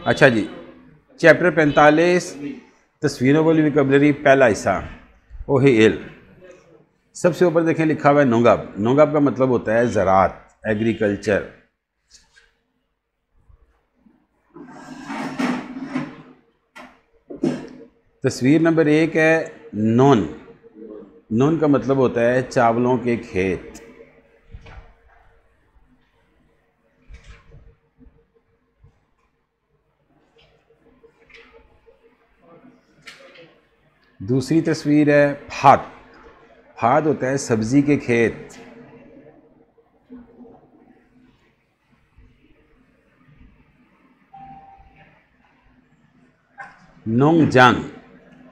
अच्छा जी, चैप्टर 45 तस्वीरों वाली वोकैबुलरी, पहला हिस्सा ओहे एल। सबसे ऊपर देखें लिखा हुआ है नोंगब। नोंगब का मतलब होता है ज़राअत, एग्रीकल्चर। तस्वीर नंबर 1 है नोन। नोन का मतलब होता है चावलों के खेत। दूसरी तस्वीर है फात। फात होता है सब्जी के खेत। नोंगजांग।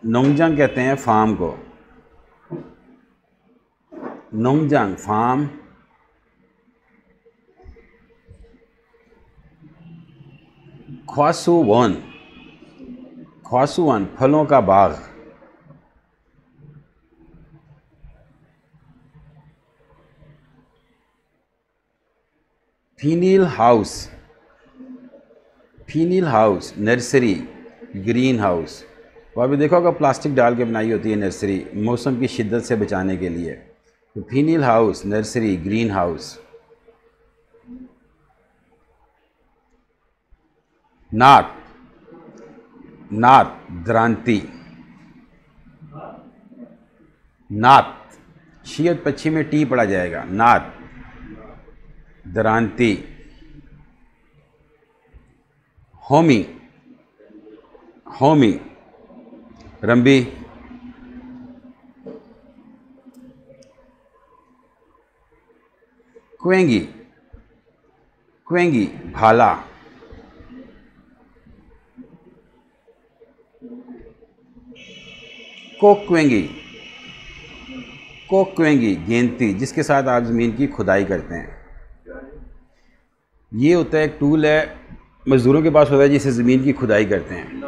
नोंगजांग कहते हैं फार्म को। नोंगजांग फार्म। ख्वासुवन। ख्वासुवन फलों का बाग। फीनिल हाउस। फीनिल हाउस नर्सरी, ग्रीन हाउस। वहाँ भी देखो अगर प्लास्टिक डाल के बनाई होती है नर्सरी, मौसम की शिद्दत से बचाने के लिए। तो फीनिल हाउस नर्सरी, ग्रीन हाउस। नात। नात द्रांति। नात शियत पक्षी में टी पड़ा जाएगा। नात द्रांति। होमी। होमी रंबी। क्वेंगी। क्वेंगी भाला। कोक्वेंगी। कोक्वेंगी गेंती, जिसके साथ आप ज़मीन की खुदाई करते हैं। ये होता है एक टूल है, मज़दूरों के पास होता है जिससे ज़मीन की खुदाई करते हैं।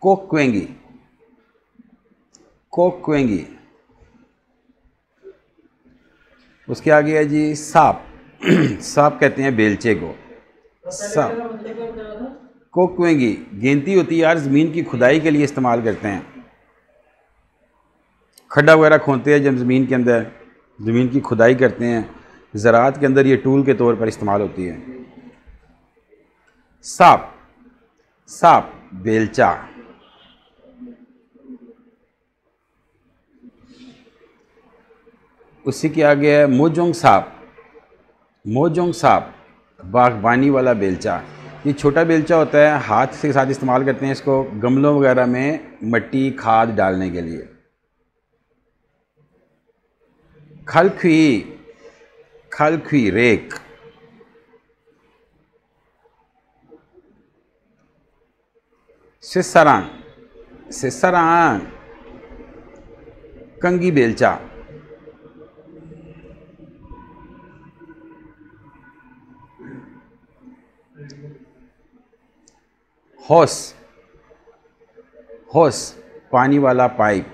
कोक्वेंगी। कोक्वेंगी। उसके आगे है जी सांप। सांप कहते हैं बेलचे को। सांप। कोक्वेंगी गेंती होती है यार, ज़मीन की खुदाई के लिए इस्तेमाल करते हैं। खड्डा वगैरह खोदते हैं जब ज़मीन के अंदर ज़मीन की खुदाई करते हैं, ज़राअत के अंदर ये टूल के तौर पर इस्तेमाल होती है। सांप। सांप बेलचा। उसी के आगे है मोजोंग सांप। मोजोंग सांप बागबानी वाला बेलचा। ये छोटा बेलचा होता है, हाथ के साथ इस्तेमाल करते हैं इसको गमलों वगैरह में मट्टी खाद डालने के लिए। खलख्वी। खलख्वी रेक। सिसरांग। सिसरांग कंगी बेलचा। होस। होस पानी वाला पाइप।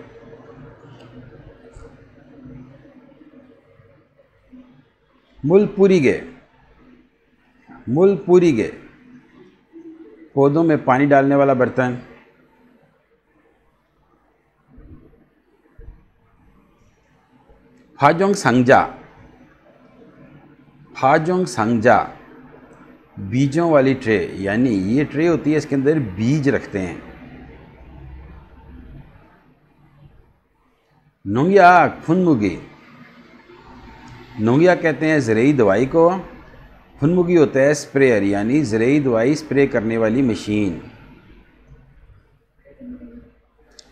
मुलपुरीगे। मुलपुरीगे पौधों में पानी डालने वाला बर्तन। फाजोंग संगजा। फाजोंग संगजा बीजों वाली ट्रे, यानी ये ट्रे होती है इसके अंदर बीज रखते हैं। नोंगिया फुनमुगी। नोंगिया कहते हैं ज़रूरी दवाई को। फुनमुगी होता है स्प्रेयर, यानी ज़रूरी दवाई स्प्रे करने वाली मशीन।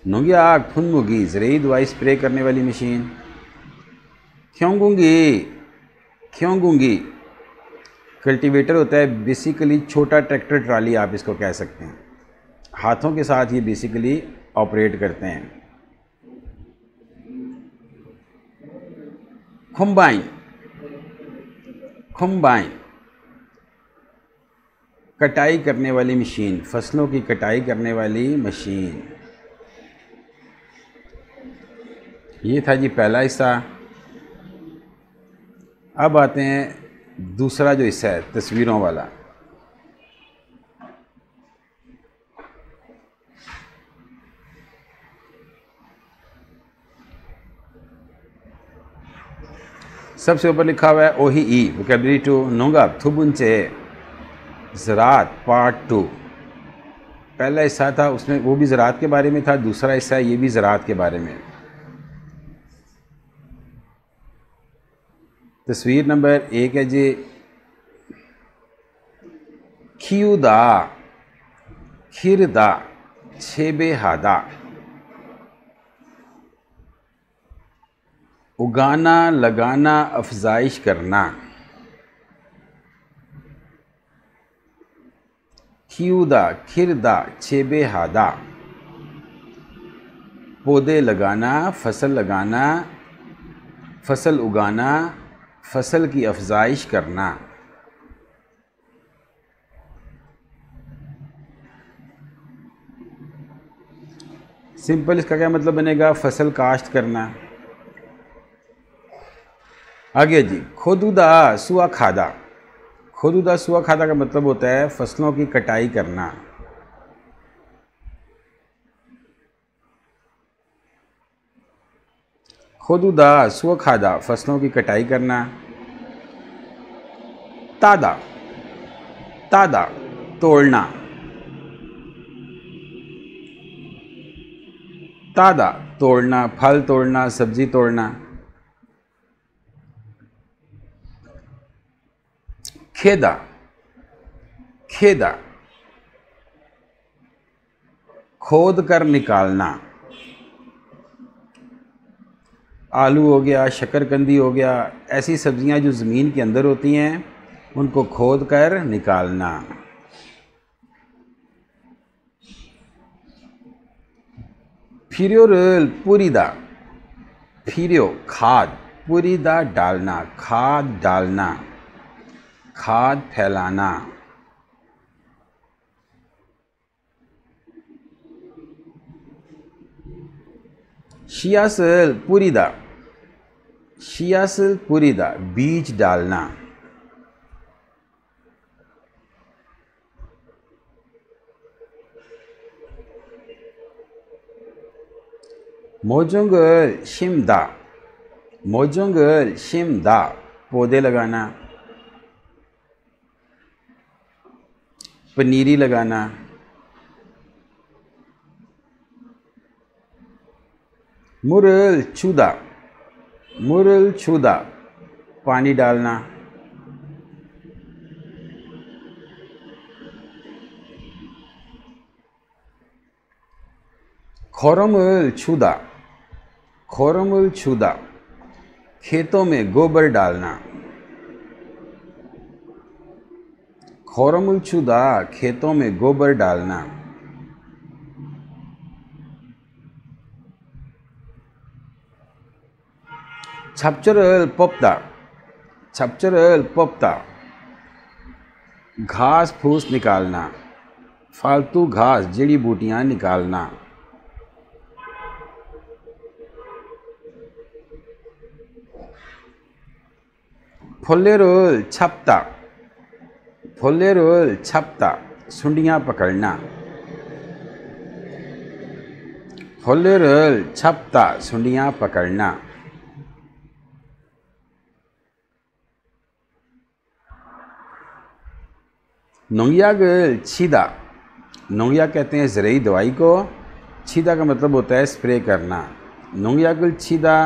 नोंगिया फुनमुगी ज़रूरी दवाई स्प्रे करने वाली मशीन। ख्योंगुंगी। ख्योंगुंगी कल्टीवेटर होता है, बेसिकली छोटा ट्रैक्टर ट्राली आप इसको कह सकते हैं। हाथों के साथ ये बेसिकली ऑपरेट करते हैं। कंबाइन। कंबाइन कटाई करने वाली मशीन, फसलों की कटाई करने वाली मशीन। ये था जी पहला हिस्सा। अब आते हैं दूसरा जो हिस्सा है तस्वीरों वाला। सबसे ऊपर लिखा हुआ है ओही ई वोकैबुलरी 2 नोंगाब थुबुंचे ज़रात पार्ट 2। पहला हिस्सा था उसमें वो भी ज़रात के बारे में था, दूसरा हिस्सा ये भी ज़रात के बारे में। तस्वीर नंबर 1 है जी खियुदा खिरदा छेबे हादा। उगाना लगाना अफजाइश करना। खियुदा खिरदा छेबे हादा पौधे लगाना फसल लगाना फसल उगाना फसल की अफजाइश करना। सिंपल इसका क्या मतलब बनेगा? फसल काश्त करना। आगे जी खोदुदा सुआ खादा। खोदुदा सुआ खादा का मतलब होता है फसलों की कटाई करना। खोदुदा सुआ खादा फसलों की कटाई करना। तादा तादा तोड़ना। तादा तोड़ना फल तोड़ना सब्जी तोड़ना। खेदा खेदा खोद कर निकालना। आलू हो गया शकरकंदी हो गया, ऐसी सब्जियां जो ज़मीन के अंदर होती हैं उनको खोद कर निकालना। फिरियोरल पूरीदा फिरियो खाद पूरीदा डालना खाद डालना खाद फैलाना। शियासल पूरीदा बीज डालना। मोजोंगल शिमदा पौधे लगाना पनीरी लगाना। मुरल छुदा पानी डालना। खोरमुल छुदा खेतों में गोबर डालना। खोरमुल छुदा खेतों में गोबर डालना। छपचरल पोप्ता घास फूस निकालना फालतू घास जड़ी बूटियां निकालना। फोल्लेरोल छपता सुंडियां पकड़ना। फोल्लेरोल छपता सुंडियां पकड़ना। नोंगियागल छीदा नोंगिया कहते हैं ज़रूरी दवाई को, छीदा का मतलब होता है स्प्रे करना। नोंगियागल छीदा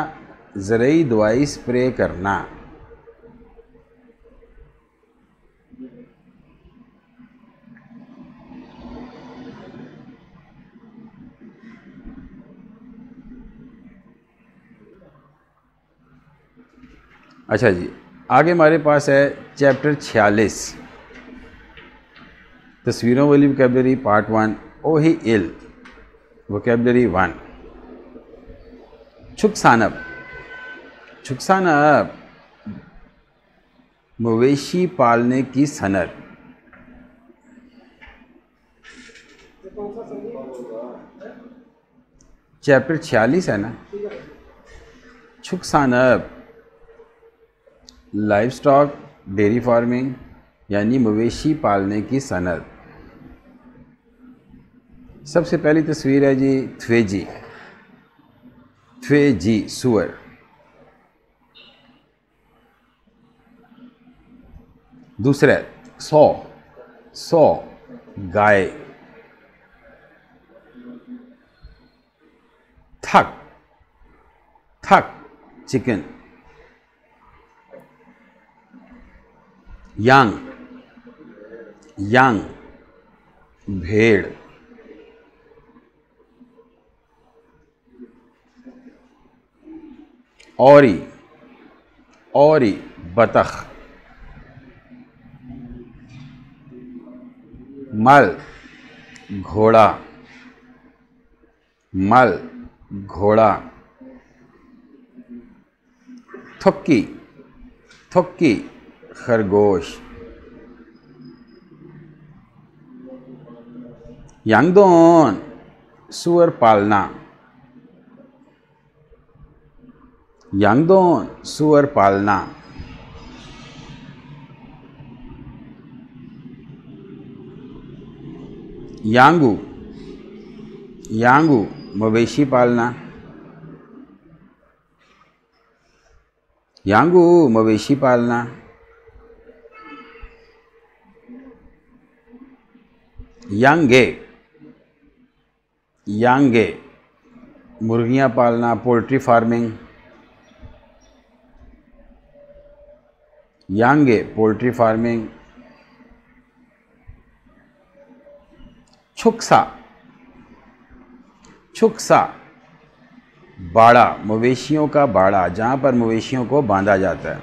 ज़रूरी दवाई स्प्रे करना। अच्छा जी, आगे हमारे पास है चैप्टर 46 तस्वीरों वाली वोकैबुलरी पार्ट 1 ओही इल वोकैबुलरी 1। छुकसानब मवेशी पालने की सनत। चैप्टर 46 है ना। छुकसानब लाइव स्टॉक डेयरी फार्मिंग यानी मवेशी पालने की सनत। सबसे पहली तस्वीर है जी थ्वेजी, थ्वेजी सूअर। दूसरा सौ, सौ गाय। थक, थक चिकन। यांग, यांग भेड़। औरी, औरी बतख। मल, घोड़ा, मल घोड़ा। थुक्की, थुक्की खरगोश। यांगदोन सूअर पालना, यांगदोन सूअर पालना। यांगू, यांगू मवेशी पालना, यांगू मवेशी पालना। यांगे, यांगे मुर्गियां पालना, पोल्ट्री फार्मिंग। यांगे पोल्ट्री फार्मिंग। छुक्सा, छुक्सा बाड़ा, मवेशियों का बाड़ा जहां पर मवेशियों को बांधा जाता है।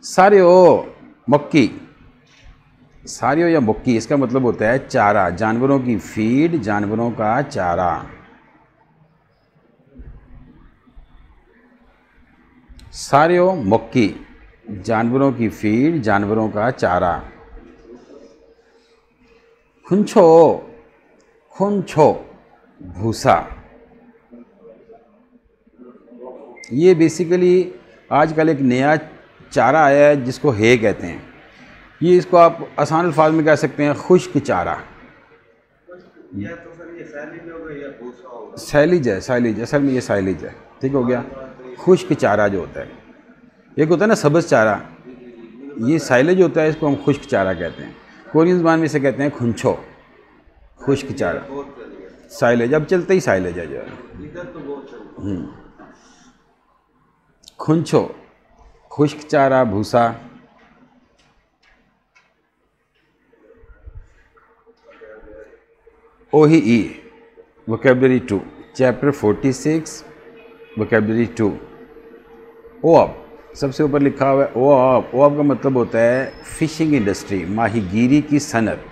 सारियो, मक्की, सारियो या मक्की इसका मतलब होता है चारा, जानवरों की फीड, जानवरों का चारा। सारियो मक्की जानवरों की फीड, जानवरों का चारा। खुंछो, खुंछो भूसा। ये बेसिकली आजकल एक नया चारा आया है जिसको हे कहते हैं। ये इसको आप आसान अल्फाज में कह सकते हैं खुश्क चारा। या तो सर ये सैलिज हो गया या भूसा हो गया। सैलिज है, सैलिज असल में ये सैलिज है, ठीक हो गया। खुश्क चारा जो होता है, एक होता है ना सब्ज़ चारा, ये साइलेज होता है, इसको हम खुश्क चारा कहते हैं। कोरियन ज़बान में से कहते हैं खुंछो, खुश्क चारा। साइलेज अब चलते ही साइलेज है जो है। इधर तो बहुत चलता। खुंछो खुश्क चारा, भूसा। ओही ई वोकेबलरी 2 चैप्टर 46 वोकेबलरी 2। ओआब सबसे ऊपर लिखा हुआ है ओआब। ओआब का मतलब होता है फिशिंग इंडस्ट्री, माहीगीरी की सनत।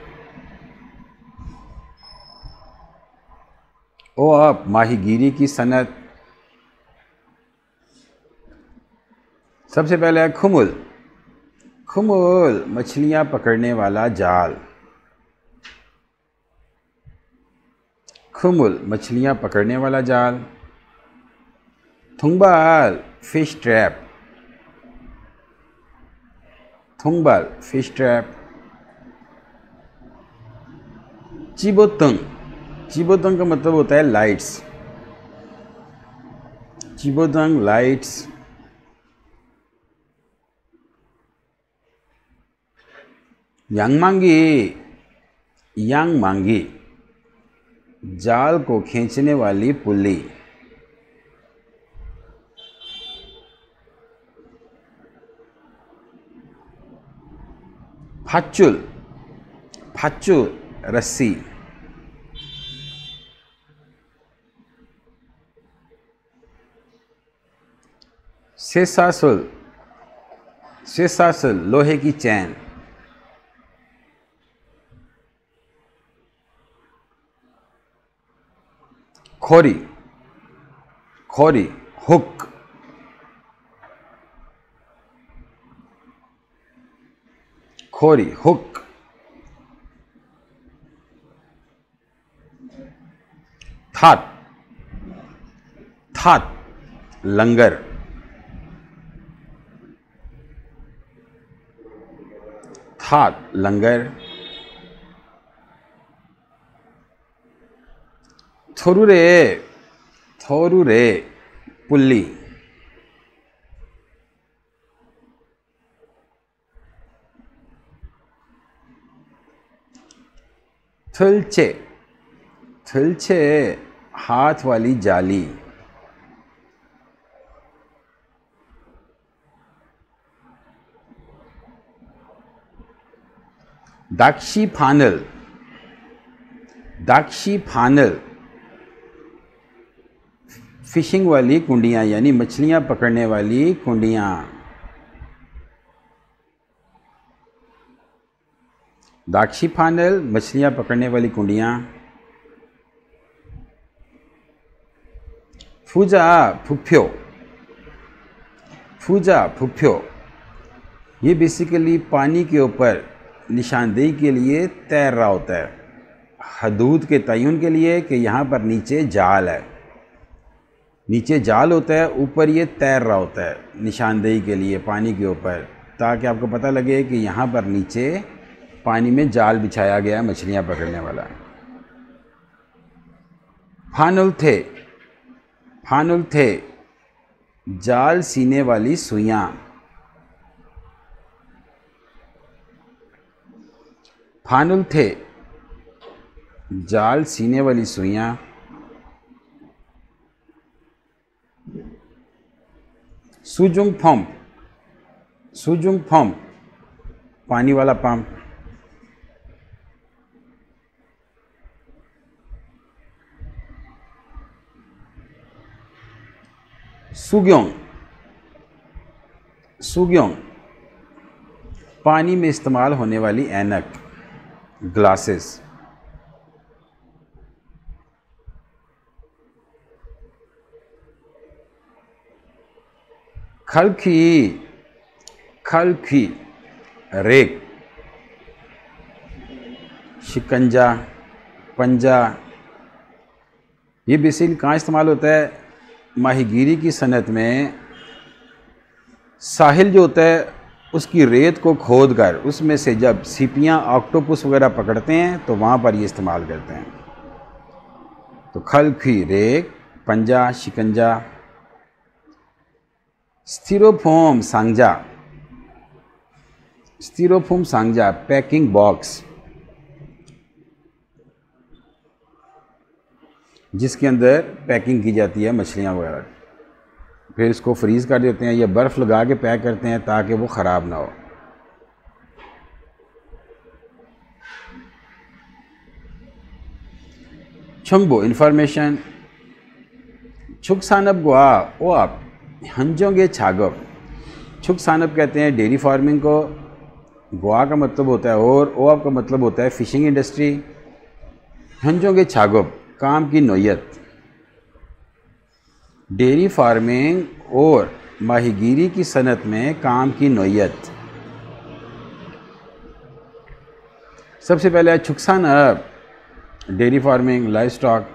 ओआब माहीगीरी की सनत। सबसे पहले है खुमुल। खुमुल मछलियां पकड़ने वाला जाल। खुमुल मछलियां पकड़ने वाला जाल। थुंगबाल फिश ट्रैप। थुंगबाल फिश ट्रैप। चिबोतंग, चिबोतंग का मतलब होता है लाइट्स। चिबोतंग लाइट्स। यांगमांगी, यांगमांगी जाल को खींचने वाली पुल्ली। फाचुल, फाचुल रस्सी। सेसासुल, सेसासुल लोहे की चैन। खोरी, खोरी हुक। खोरी हुक। थाट, थाट लंगर, था लंगर, थोरुरे, थोरुरे पुल्ली, थलचे, थलचे हाथ वाली जाली, दाक्षी फानल, दाक्षी फानल फिशिंग वाली कुंडियाँ यानी मछलियाँ पकड़ने वाली कुंडियाँ। दाक्षी फानल मछलियाँ पकड़ने वाली कुंडियाँ। फूजा फुफ्यो, फूजा फुफ्यो ये बेसिकली पानी के ऊपर निशानदेही के लिए तैर रहा होता है, हदूद के तयन के लिए कि यहाँ पर नीचे जाल है, नीचे जाल होता है, ऊपर ये तैर रहा होता है निशानदेही के लिए पानी के ऊपर, ताकि आपको पता लगे कि यहाँ पर नीचे पानी में जाल बिछाया गया है मछलियाँ पकड़ने वाला। फानुल थे, फानुल थे जाल सीने वाली सुइयाँ। फानुल थे जाल सीने वाली सुइयाँ। सुजुंग पंप, सुजुंग पंप पानी वाला पंप। सुग्योंग, सुग्योंग पानी में इस्तेमाल होने वाली ऐनक, ग्लासेस। खलखी, खलखी रेक, शिकंजा, पंजा ये बेसिकली कहाँ इस्तेमाल होता है? माहीगीरी की सनत में साहिल जो होता है उसकी रेत को खोद कर उसमें से जब सीपियाँ ऑक्टोपस वगैरह पकड़ते हैं तो वहाँ पर ये इस्तेमाल करते हैं। तो खलखी रेक, पंजा, शिकंजा। स्टीरोफोम सांजा, स्टीरोफोम सांजा पैकिंग बॉक्स जिसके अंदर पैकिंग की जाती है मछलियाँ वगैरह, फिर इसको फ्रीज़ कर देते हैं या बर्फ़ लगा के पैक करते हैं ताकि वो ख़राब ना हो। छुंगबो इंफॉर्मेशन, छुक सानब गुआ ओ आप हंजोंगे छागब। छुक सानब कहते हैं डेयरी फार्मिंग को, गुआ का मतलब होता है और ओ आप का मतलब होता है फ़िशिंग इंडस्ट्री। हंजोंगे छागब काम की नोयत। डेयरी फार्मिंग और माहीगीरी की सनत में काम की नोयत। सबसे पहले छुकसान अब डेयरी फार्मिंग, लाइव स्टॉक,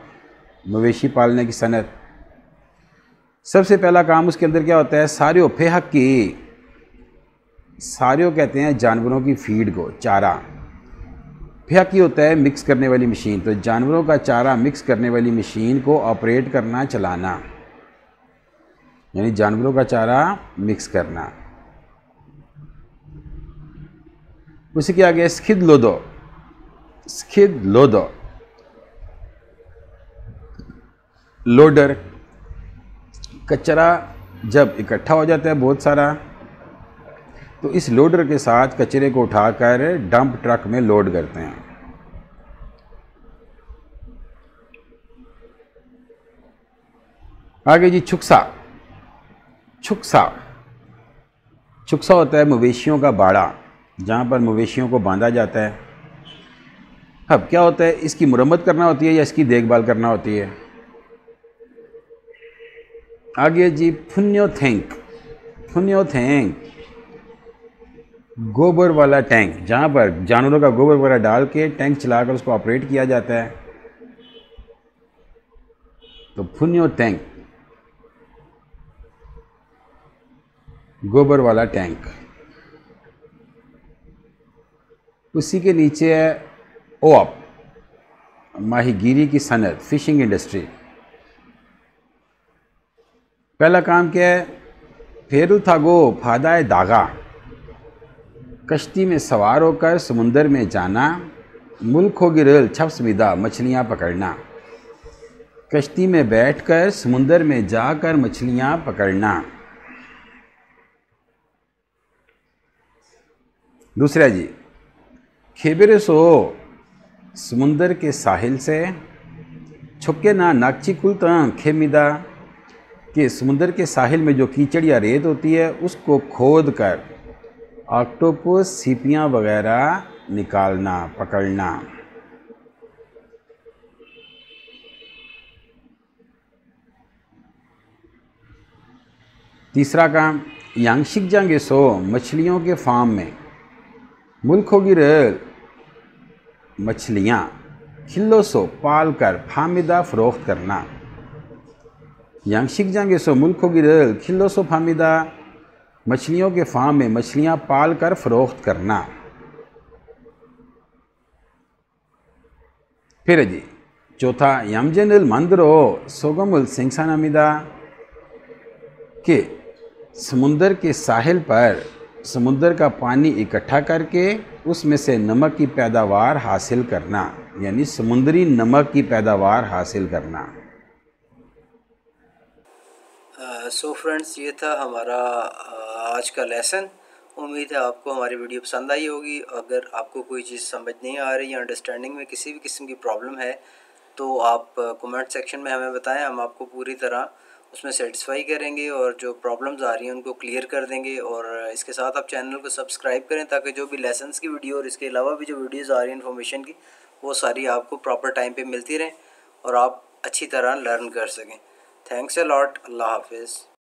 मवेशी पालने की सनत। सबसे पहला काम उसके अंदर क्या होता है? सारियो फेहक की, सारियो कहते हैं जानवरों की फीड को, चारा। फेहकी होता है मिक्स करने वाली मशीन, तो जानवरों का चारा मिक्स करने वाली मशीन को ऑपरेट करना, चलाना, यानी जानवरों का चारा मिक्स करना। उसी के आगे स्खिद लोदो, स्खिद लोदो लोडर। कचरा जब इकट्ठा हो जाता है बहुत सारा तो इस लोडर के साथ कचरे को उठाकर डंप ट्रक में लोड करते हैं। आगे जी छुकसा, छुकसा, छुकसा होता है मवेशियों का बाड़ा जहाँ पर मवेशियों को बांधा जाता है। अब क्या होता है? इसकी मुरम्मत करना होती है या इसकी देखभाल करना होती है। आगे जी फुन्योथेंक, फुन्योथेंक गोबर वाला टैंक जहाँ पर जानवरों का गोबर वगैरह डाल के टैंक चलाकर उसको ऑपरेट किया जाता है, तो फुन्यो टैंक। गोबर वाला टैंक। उसी के नीचे है ओअप, माहीगीरी की सनत, फिशिंग इंडस्ट्री। पहला काम क्या है? फेरू थागो फादाए दागा, कश्ती में सवार होकर समुंदर में जाना। मुल्क हो गिरल छप्सविदा, मछलियाँ पकड़ना। कश्ती में बैठकर समुंदर में जाकर मछलियाँ पकड़ना। दूसरा जी, खेबरे सो समुंदर के साहिल से, छुपके ना नाकची कुलता खेमिदा, कि समुंदर के साहिल में जो कीचड़ या रेत होती है उसको खोद कर ऑक्टोपस, सीपियाँ वगैरह निकालना, पकड़ना। तीसरा काम, यांगशिक जांगे सो मछलियों के फार्म में, मुल्क होगी रेल मछलियाँ, खिल्लो सो पाल कर फामिदा फ़रोख्त करना। यांगशिक जांगे सो मुल्क होगी रेल खिल्लो सो फामिदा, मछलियों के फार्म में मछलियाँ पाल कर फ़रोख्त करना। फिर जी चौथा, यमजनल मंदरो सोगमुल सिंगसानामिदा, के समुंदर के साहिल पर समुंदर का पानी इकट्ठा करके उसमें से नमक की पैदावार हासिल करना, यानी समुंदरी नमक की पैदावार हासिल करना। सो फ्रेंड्स, ये था हमारा आज का लेसन। उम्मीद है आपको हमारी वीडियो पसंद आई होगी। अगर आपको कोई चीज़ समझ नहीं आ रही या अंडरस्टैंडिंग में किसी भी किस्म की प्रॉब्लम है तो आप कमेंट सेक्शन में हमें बताएं, हम आपको पूरी तरह उसमें सेटिस्फाई करेंगे और जो प्रॉब्लम्स आ रही हैं उनको क्लियर कर देंगे। और इसके साथ आप चैनल को सब्सक्राइब करें ताकि जो भी लेसन्स की वीडियो और इसके अलावा भी जो वीडियोज़ आ रही हैं इन्फॉर्मेशन की, वो सारी आपको प्रॉपर टाइम पर मिलती रहें और आप अच्छी तरह लर्न कर सकें। Thanks a lot. अल्लाह हाफिज़।